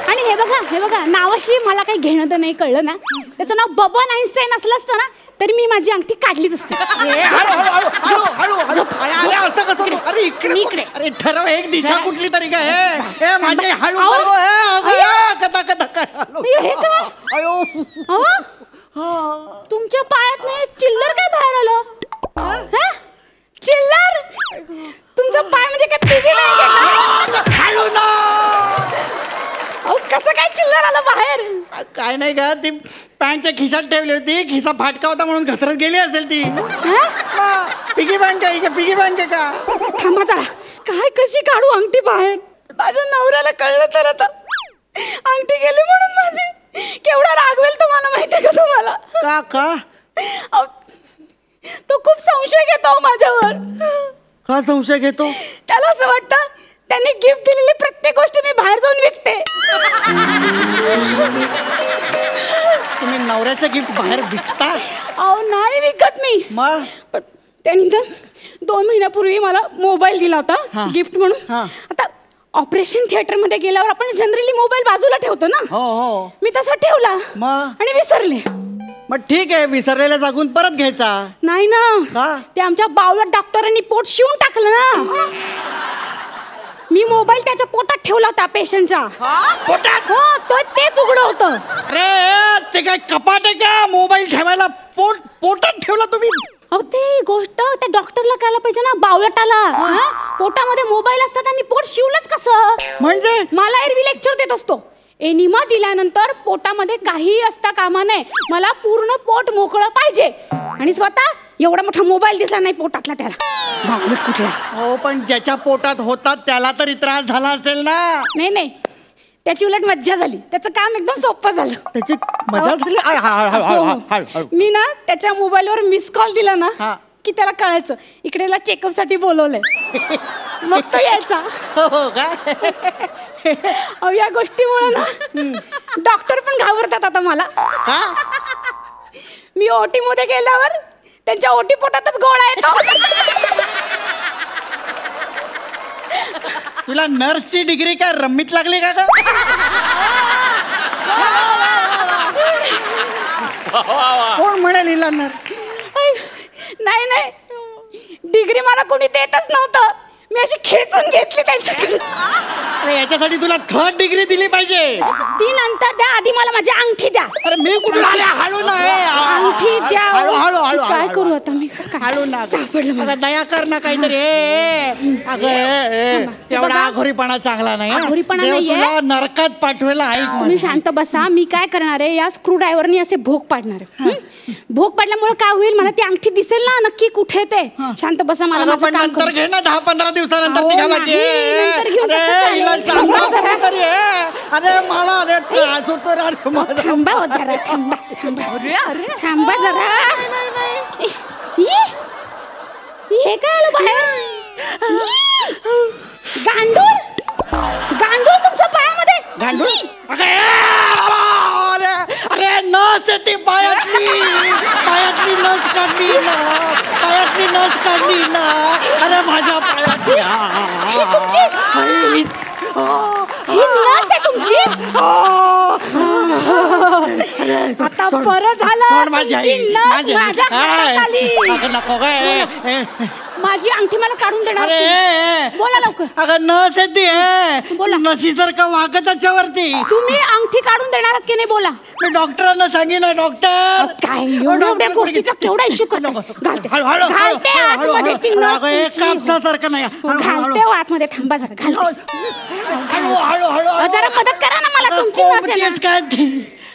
आणि हे बघा नावाशी मला काही घेणं तर नाही, कळलं ना? त्याचं नाव बबन आईन्स्टाईन असलं असतं ना तरी मी माझी अंगठी काढलीच असते. असं कसं? अरे इकडे. अरे ठरव एक दिशा कुठली तरी काय. माझे हळू. तुमच्या पायात चिल्लर काय बाहेर आलं? चिल्लर? तुमचा पाय म्हणजे काय पिगी बँक? कसं काय चिल्लर आलं बाहेर? काय नाही का, ती पॅन्टच्या खिशात ठेवली होती. खिसा फाटका होता म्हणून घसरत गेली असेल ती. पिगी बँक आहे का? पिगी बँक आहे का? थांबा जरा. काय कशी काढू अंगठी बाहेर? माझ्या नवऱ्याला कळलं तर आता अंगठी गेली म्हणून माझी केवढा रागवेल तो मला माहितीये का तुम्हाला? का अहो, तो खूप संशय घेतो माझ्यावर. का संशय घेतो? त्याला असं वाटतं त्यांनी गिफ्ट दिलेली प्रत्येक गोष्ट मी बाहेर जाऊन विकते. तुम्ही नवऱ्याचं गिफ्ट बाहेर विकता? अहो नाही विकत मी. मग पण त्यांनी तर 2 महिन्यापूर्वी मला मोबाईल दिला होता गिफ्ट म्हणून. आता ऑपरेशन थिएटर मध्ये गेल्यावर आपण जनरली मोबाईल बाजूला ठेवतो ना. हो. मी तसा ठेवला मग आणि विसरले. मग ठीक आहे, विसरलेल्या जागून परत घ्यायचा. नाही ना, ते आमच्या बावळट डॉक्टरांनी पोट शिवून टाकलं ना. मी मोबाईल त्याच्या पोटात ठेवला होता पेशंटच्या पोटात. हो, तो तेच उघडं होतं. अरे ते काय कपाट आहे का मोबाईल ठेवायला? पोटात ठेवला तुम्ही? अहो ते गोष्ट त्या डॉक्टरला कळायला पाहिजे ना, बावळटाला. पोटामध्ये मोबाईल असतात आणि पोट शिवलंच कसं? म्हणजे मला एरवी लेक्चर देत असतो. एनिमा दिल्यानंतर पोटामध्ये काही असता कामा नये, मला पूर्ण पोट मोकळं पाहिजे. आणि स्वतः एवढा मोठा मोबाईल दिसला नाही पोटातला त्याला. कुठला? हो पण ज्याच्या पोटात होतात त्याला तरी त्रास झाला असेल ना. नाही, त्याची उलट मज्जा झाली. त्याचं काम एकदम सोपं झालं. त्याची मजा झाली. मी ना त्याच्या मोबाईलवर मिस कॉल दिला ना की त्याला कळायचं इकडेला चेकअप साठी बोलवलंय. मग तो यायचा. अहो या गोष्टीमुळे ना डॉक्टर पण घाबरतात आता मला. मी ओटी मध्ये गेल्यावर त्यांच्या ओटी पोटातच गोळा येतो. तुला नर्सची डिग्री काय रम्मीत लागली का? कोण म्हणेल हिला नर्स? नाही, डिग्री मला कोणी देतच नव्हतं. मी अशी खेचून घेतली त्यांच्याकडे. अरे याच्यासाठी तुला 3rd डिग्री दिली पाहिजे. ती नंतर द्या, आधी मला माझी अंगठी द्या. अरे मी कुठला? हळू ना, अंगठी द्या. हळू काय करू आता मी? हळू ना, सापडलं. दया कर ना काहीतरी. अगं तेवढा आघोरीपणा चांगला नाही. आघोरीपणा देव नाहीये. तुला नरकात पाठवायला. ऐक तुम्ही शांत बसा. मी काय करणार आहे, या स्क्रू ड्रायव्हरनी असे भोग पाडणार आहे. भोग पाडल्यामुळे काय होईल, मला ती अंगठी दिसेल ना नक्की कुठे ते. शांत बसा, मला माझं काम नंतर करू. घे ना, 10-15 दिवसानंतर निघाला की. अरे मला त्रास होतो. थांबा हो जरा, थांबा जरा. हे काय आलं बाहेर? गांडूळ तुमच्या पायामध्ये. गांडूळ? अरे नस आहे ती पायातली नस काढली ना. अरे माझ्या पायातली. ही नस आहे तुमची. आता बरं झालं. तुमची नस माझ्या हातात आली. नको काय. माझी अंगठी मला काढून देणार? बोला लवकर. अगं नस आहे ती. बोला. नशीसारखं वागत त्याच्यावरती. तुम्ही अंगठी काढून देणार आहात की नाही? बोला. मी डॉक्टरांना सांगेन ना. डॉक्टर काय एवढ्या गोष्टीचा केवढा इश्यू करतो? घालते आतमध्ये ती नस. कापसासारखं नाही. घालते आतमध्ये. थांबा जरा, घालते. जरा मदत करा ना मला. तुमची नस आहे ना. काय?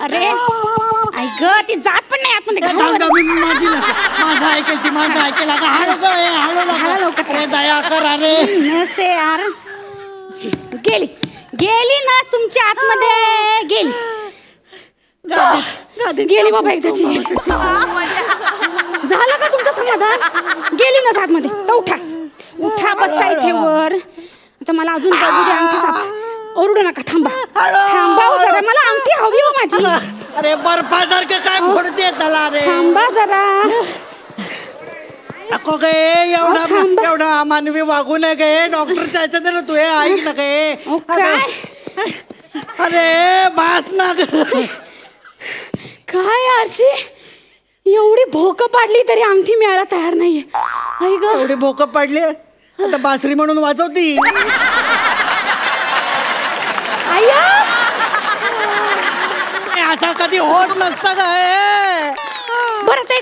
अरे ऐक, ती जात पण नाही आतमध्ये. माझं ऐकेल ती, माझं ऐकेल. हळू लवकर. दया कर. अरे नसे यार, गेली ना तुमच्या आतमध्ये. गेली बाबा एकदाची. झालं का तुमचं समाधान? गेली ना आतमध्ये. तर उठा बसा इथे वर. आता मला अजून बघू द्या अंगठी. ओरडू नका. थांबा जरा, मला अंगठी हवी हो माझी. अरे बर्फासारखं काय फोडते त्याला. रे थांबा जरा. नको गे, एवढा अमानवी वागू नये गे. डॉक्टरच्या ह्याच्यात तू हे ऐक ना गे. काय? अरे बास ना. काय आरशी, एवढी भोक पाडली तरी अंगठी मिळायला तयार नाहीये. एवढी भोक पाडली आता बासरी म्हणून वाजवती. असा कधी होत नसता काय. बरं ते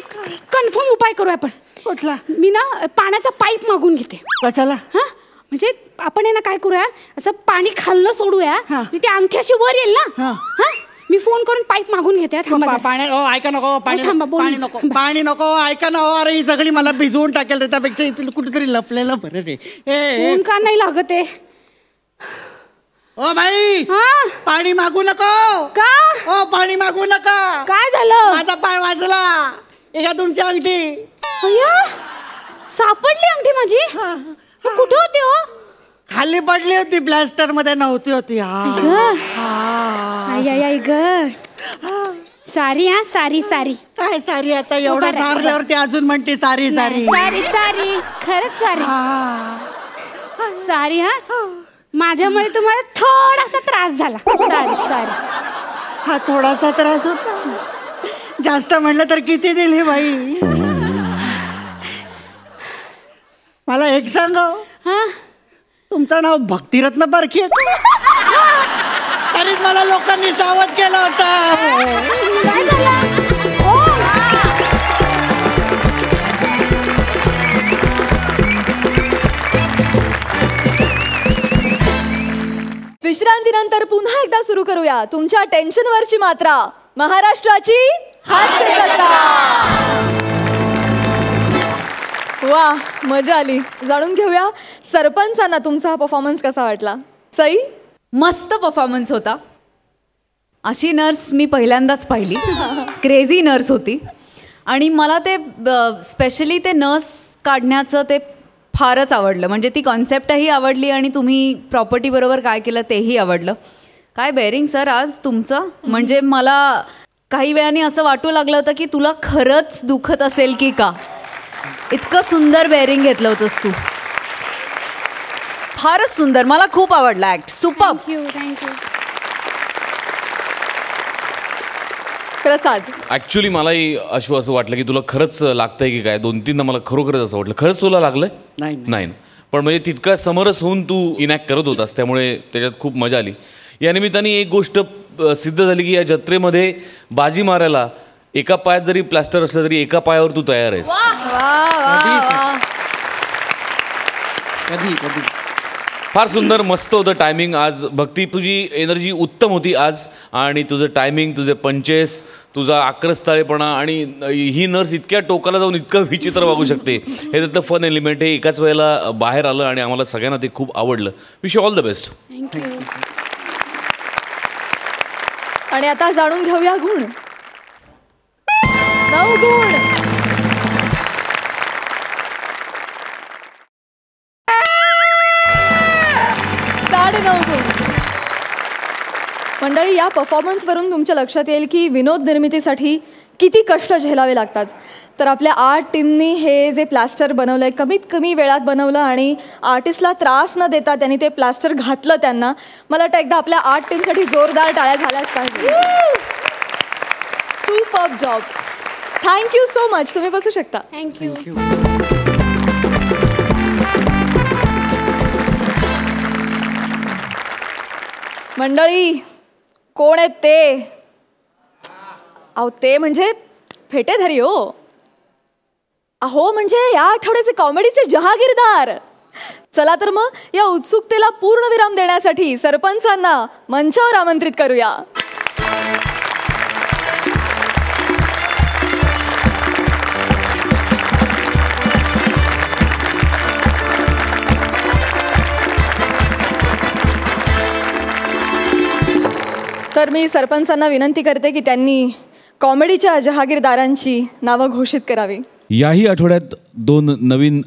कन्फर्म उपाय करू आपण. कुठला? मी ना पाण्याचा पाईप मागून घेते. कशाला? म्हणजे आपण आहे ना काय करूया, असं पाणी खाल्लं सोडूया, ती अंगठी अशी वर येईल ना. मी फोन करून पाईप मागून घेते. पाणी ऐका नको. पाणी नको ऐका ना. अरे ही सगळी मला भिजवून टाकेल रे. त्यापेक्षा इथे कुठेतरी लपलेलं बरं रे. फोन का नाही लागत आहे? ओ बाई पाणी मागू नको. का? ओ पाणी मागू नका. काय झालं? माझा पाय वाजला. एका तुमची अंगठी. अय्या, सापडली अंगठी माझी. कुठे होती हो? खाली पडली होती, प्लॅस्टर मध्ये नव्हती होती. सारी सारी सारी. काय सारी? आता एवढं सारल्यावरती अजून म्हणते सारी सारी सारी सारी. खरंच सारी सारी. माझ्यामुळे तुम्हाला थोडासा त्रास झाला. सारी सारी. हा थोडासा त्रास होता. जास्त म्हटलं तर किती दिली बाई? मला एक सांग, तुमचं नाव भक्तिरत्न बारकी आहे. तरीच मला लोकांनी सावध केलं होतं. काय झालं? विश्रांतीनंतर पुन्हा एकदा सुरू करूया तुमच्या टेन्शनवरची मात्रा, महाराष्ट्राची हास्य जत्रा. वा, मजा आली. जाणून घेऊया सरपंचांना तुमचा हा परफॉर्मन्स कसा वाटला. सई? मस्त परफॉर्मन्स होता. अशी नर्स मी पहिल्यांदाच पाहिली. क्रेझी नर्स होती. आणि मला ते स्पेशली ते नर्स काढण्याचं ते फारच आवडलं. म्हणजे ती कॉन्सेप्टही आवडली आणि तुम्ही प्रॉपर्टीबरोबर काय केलं तेही आवडलं. काय बेअरिंग सर आज तुमचं. म्हणजे मला काही वेळाने असं वाटू लागलं होतं की तुला खरंच दुखत असेल की का. इतकं सुंदर बेअरिंग घेतलं होतंस तू. फारच सुंदर. मला खूप आवडला ॲक्ट. सुपर. थँक्यू. प्रसाद? ॲक्च्युली मलाही असं वाटलं की तुला खरंच लागतंय की काय. 2-3दा मला खरोखरच असं वाटलं. खरंच तुला लागलंय? नाही. पण म्हणजे तितका समरस होऊन तू इनॅक्ट करत होतास, त्यामुळे त्याच्यात खूप मजा आली. या निमित्ताने एक गोष्ट सिद्ध झाली की या जत्रेमध्ये बाजी मारायला एका पायात जरी प्लास्टर असलं तरी एका पायावर तू तयार आहेस. फार सुंदर, मस्त होतं टायमिंग आज. भक्ती, तुझी एनर्जी उत्तम होती आज. आणि तुझं टायमिंग, तुझे पंचेस, तुझा आक्रस्ताळेपणा आणि ही नर्स इतक्या टोकाला जाऊन इतकं विचित्र वागू शकते, हे त्यातलं फन एलिमेंट हे एकाच वेळेला बाहेर आलं आणि आम्हाला सगळ्यांना ते खूप आवडलं. Wish you all the best. Thank you. आणि आता जाणून घेऊया गुण. 9 गुण. मंडळी, या परफॉर्मन्सवरून तुमच्या लक्षात येईल की विनोद निर्मितीसाठी किती कष्ट झेलावे लागतात. तर आपल्या आर्ट टीमनी हे जे प्लास्टर बनवलं आहे कमीत कमी वेळात बनवलं आणि आर्टिस्टला त्रास न देता त्यांनी ते प्लास्टर घातलं त्यांना. मला वाटतं एकदा आपल्या आर्ट टीमसाठी जोरदार टाळ्या झाल्याच पाहिजे. Superb job. Thank you so much. तुम्ही बसू शकता. थँक्यू. मंडळी, कोण आहेत ते? अहो, ते म्हणजे फेटेधरी हो. अहो, म्हणजे या आठवड्याचे कॉमेडीचे जहागीरदार. चला तर मग या उत्सुकतेला पूर्णविराम देण्यासाठी सरपंचांना मंचावर आमंत्रित करूया. तर मी सरपंचांना विनंती करते की त्यांनी कॉमेडीच्या जहागीरदारांची नावं घोषित करावी. याही आठवड्यात 2 नवीन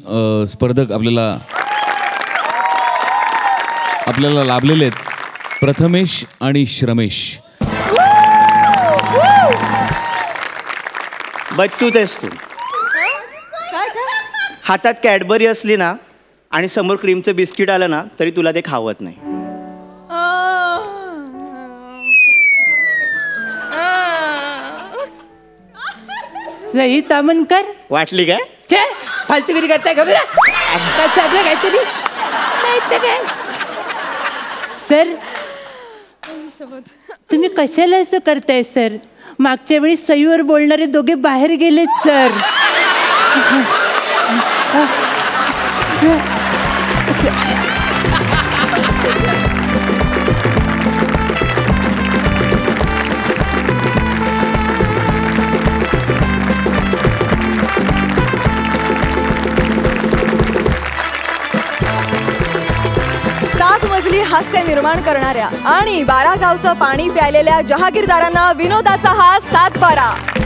स्पर्धक आपल्याला लाभलेले आहेत. प्रथमेश आणि श्रमेश. बच्चूच आहेस तू. हातात कॅडबरी असली ना आणि समोर क्रीमचं बिस्किट आलं ना तरी तुला ते खावत नाही. सई तामनकर वाटली काय? छे, फालतूगिरी करताय का बरं? काहीतरी काय सर, तुम्ही कशाला असं करताय सर? मागच्या वेळी सईवर बोलणारे दोघे बाहेर गेलेत सर. 7 मजली हास्य निर्माण करणाऱ्या आणि 12 गावचं पाणी प्यायलेल्या जहागीरदारांना विनोदाचा हा 7-12.